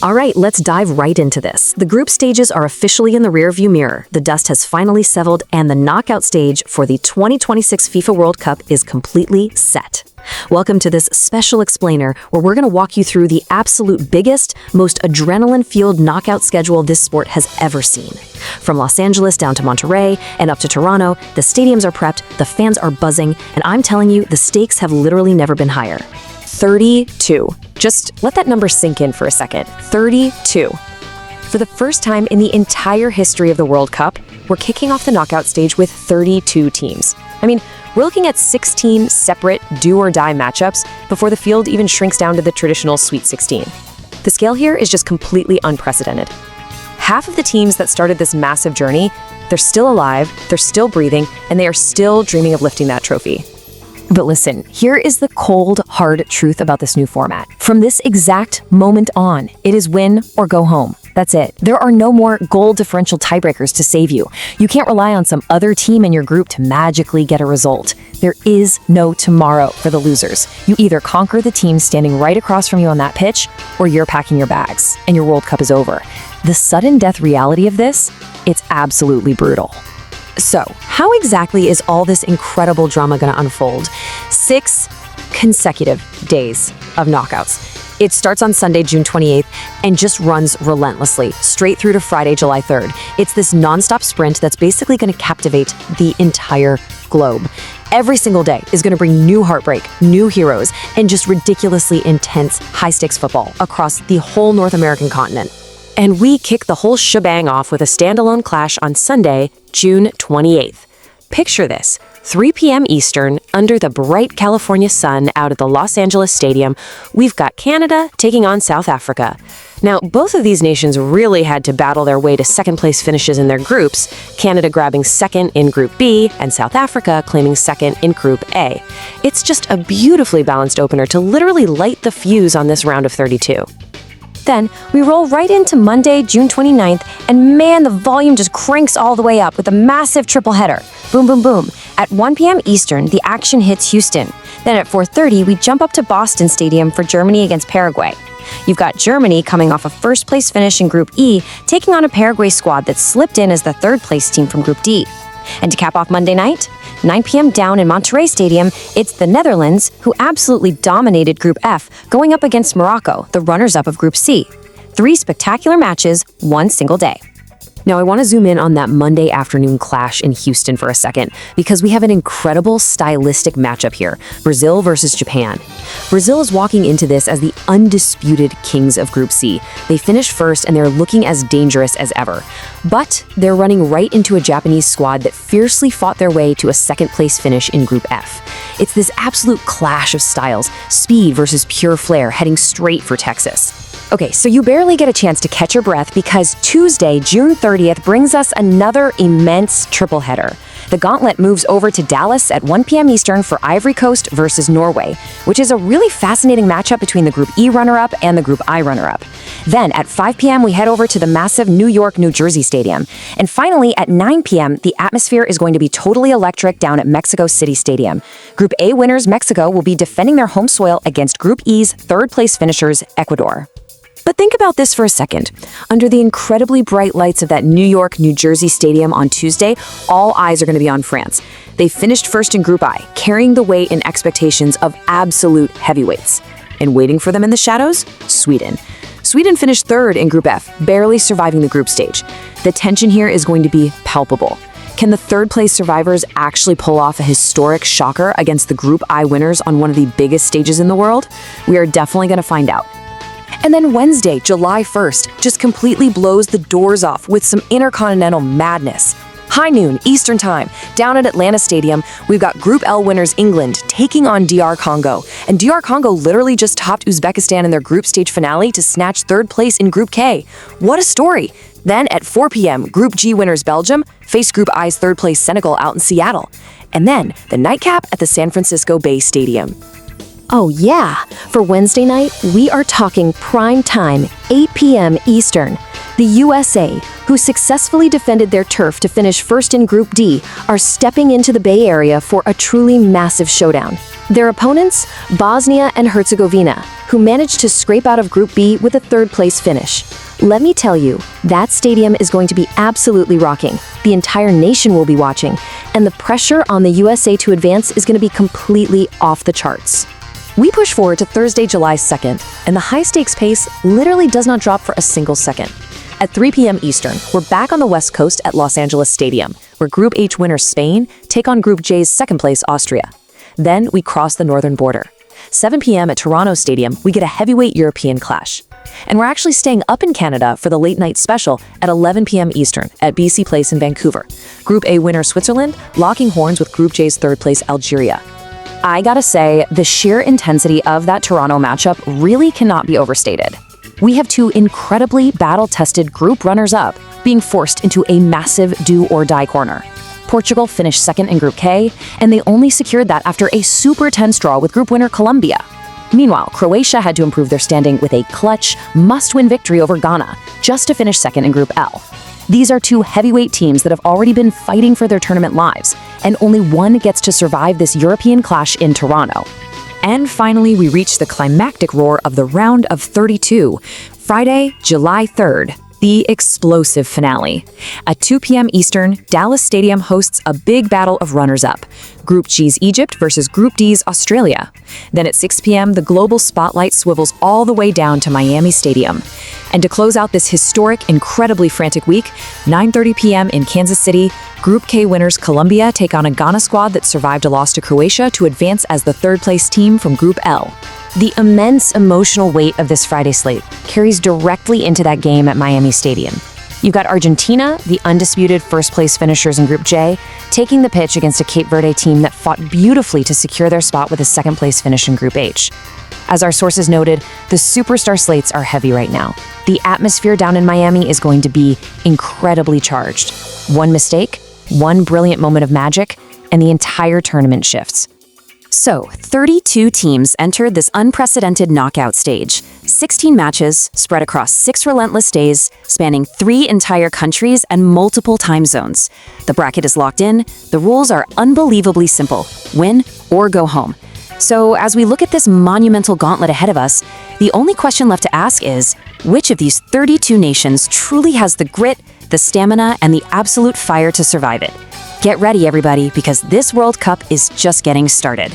All right, let's dive right into this. The group stages are officially in the rearview mirror. The dust has finally settled, and the knockout stage for the 2026 FIFA World Cup is completely set. Welcome to this special explainer where we're going to walk you through the absolute biggest, most adrenaline-fueled knockout schedule this sport has ever seen. From Los Angeles down to Monterrey and up to Toronto, the stadiums are prepped, the fans are buzzing, and I'm telling you, the stakes have literally never been higher. 32. Just let that number sink in for a second. 32. For the first time in the entire history of the World Cup, we're kicking off the knockout stage with 32 teams. I mean, we're looking at 16 separate do-or-die matchups before the field even shrinks down to the traditional Sweet 16. The scale here is just completely unprecedented. Half of the teams that started this massive journey, they're still alive, they're still breathing, and they are still dreaming of lifting that trophy. But listen, here is the cold, hard truth about this new format. From this exact moment on, it is win or go home. That's it. There are no more goal differential tiebreakers to save you. You can't rely on some other team in your group to magically get a result. There is no tomorrow for the losers. You either conquer the team standing right across from you on that pitch, or you're packing your bags, and your World Cup is over. The sudden death reality of this, it's absolutely brutal. So, how exactly is all this incredible drama going to unfold? 6 consecutive days of knockouts. It starts on Sunday, June 28th, and just runs relentlessly, straight through to Friday, July 3rd. It's this nonstop sprint that's basically going to captivate the entire globe. Every single day is going to bring new heartbreak, new heroes, and just ridiculously intense, high-stakes football across the whole North American continent. And we kick the whole shebang off with a standalone clash on Sunday, June 28th. Picture this, 3 p.m. Eastern, under the bright California sun out at the Los Angeles Stadium, we've got Canada taking on South Africa. Now, both of these nations really had to battle their way to second-place finishes in their groups, Canada grabbing second in Group B and South Africa claiming second in Group A. It's just a beautifully balanced opener to literally light the fuse on this round of 32. Then, we roll right into Monday, June 29th, and man, the volume just cranks all the way up with a massive triple header. Boom, boom, boom. At 1 p.m. Eastern, the action hits Houston. Then at 4:30, we jump up to Boston Stadium for Germany against Paraguay. You've got Germany coming off a first-place finish in Group E, taking on a Paraguay squad that slipped in as the third-place team from Group D. And to cap off Monday night, 9 p.m. down in Monterrey Stadium, it's the Netherlands, who absolutely dominated Group F, going up against Morocco, the runners-up of Group C. 3 spectacular matches, one single day. Now, I want to zoom in on that Monday afternoon clash in Houston for a second, because we have an incredible stylistic matchup here, Brazil versus Japan. Brazil is walking into this as the undisputed kings of Group C. They finished first, and they're looking as dangerous as ever. But they're running right into a Japanese squad that fiercely fought their way to a second-place finish in Group F. It's this absolute clash of styles, speed versus pure flair, heading straight for Texas. Okay, so you barely get a chance to catch your breath because Tuesday, June 30th, brings us another immense triple header. The gauntlet moves over to Dallas at 1 p.m. Eastern for Ivory Coast versus Norway, which is a really fascinating matchup between the Group E runner-up and the Group I runner-up. Then, at 5 p.m., we head over to the massive New York, New Jersey Stadium. And finally, at 9 p.m., the atmosphere is going to be totally electric down at Mexico City Stadium. Group A winners, Mexico, will be defending their home soil against Group E's third-place finishers, Ecuador. But think about this for a second. Under the incredibly bright lights of that New York, New Jersey stadium on Tuesday, all eyes are going to be on France. They finished first in Group I, carrying the weight and expectations of absolute heavyweights. And waiting for them in the shadows? Sweden. Sweden finished third in Group F, barely surviving the group stage. The tension here is going to be palpable. Can the third-place survivors actually pull off a historic shocker against the Group I winners on one of the biggest stages in the world? We are definitely going to find out. And then Wednesday, July 1st, just completely blows the doors off with some intercontinental madness. High noon, Eastern Time, down at Atlanta Stadium, we've got Group L winners England taking on DR Congo. And DR Congo literally just topped Uzbekistan in their group stage finale to snatch third place in Group K. What a story! Then at 4 p.m., Group G winners Belgium face Group I's third place Senegal out in Seattle. And then the nightcap at the San Francisco Bay Stadium. Oh yeah, for Wednesday night, we are talking prime time, 8 p.m. Eastern. The USA, who successfully defended their turf to finish first in Group D, are stepping into the Bay Area for a truly massive showdown. Their opponents, Bosnia and Herzegovina, who managed to scrape out of Group B with a third-place finish. Let me tell you, that stadium is going to be absolutely rocking. The entire nation will be watching, and the pressure on the USA to advance is going to be completely off the charts. We push forward to Thursday, July 2nd, and the high-stakes pace literally does not drop for a single second. At 3 p.m. Eastern, we're back on the West Coast at Los Angeles Stadium, where Group H winner Spain take on Group J's second-place Austria. Then we cross the northern border. 7 p.m. at Toronto Stadium, we get a heavyweight European clash. And we're actually staying up in Canada for the late-night special at 11 p.m. Eastern at BC Place in Vancouver. Group A winner Switzerland locking horns with Group J's third-place Algeria. I gotta say, the sheer intensity of that Toronto matchup really cannot be overstated. We have two incredibly battle-tested group runners-up being forced into a massive do-or-die corner. Portugal finished second in Group K, and they only secured that after a super tense draw with group winner Colombia. Meanwhile, Croatia had to improve their standing with a clutch, must-win victory over Ghana, just to finish second in Group L. These are two heavyweight teams that have already been fighting for their tournament lives, and only one gets to survive this European clash in Toronto. And finally, we reach the climactic roar of the round of 32, Friday, July 3rd. The explosive finale. At 2 p.m. Eastern, Dallas Stadium hosts a big battle of runners-up. Group G's Egypt versus Group D's Australia. Then at 6 p.m., the global spotlight swivels all the way down to Miami Stadium. And to close out this historic, incredibly frantic week, 9:30 p.m. in Kansas City, Group K winners Colombia take on a Ghana squad that survived a loss to Croatia to advance as the third-place team from Group L. The immense emotional weight of this Friday slate carries directly into that game at Miami Stadium. You've got Argentina, the undisputed first-place finishers in Group J, taking the pitch against a Cape Verde team that fought beautifully to secure their spot with a second-place finish in Group H. As our sources noted, the superstar slates are heavy right now. The atmosphere down in Miami is going to be incredibly charged. One mistake, one brilliant moment of magic, and the entire tournament shifts. So, 32 teams entered this unprecedented knockout stage. 16 matches spread across 6 relentless days, spanning 3 entire countries and multiple time zones. The bracket is locked in. The rules are unbelievably simple: win or go home. So, as we look at this monumental gauntlet ahead of us, the only question left to ask is, which of these 32 nations truly has the grit, the stamina, and the absolute fire to survive it? Get ready, everybody, because this World Cup is just getting started.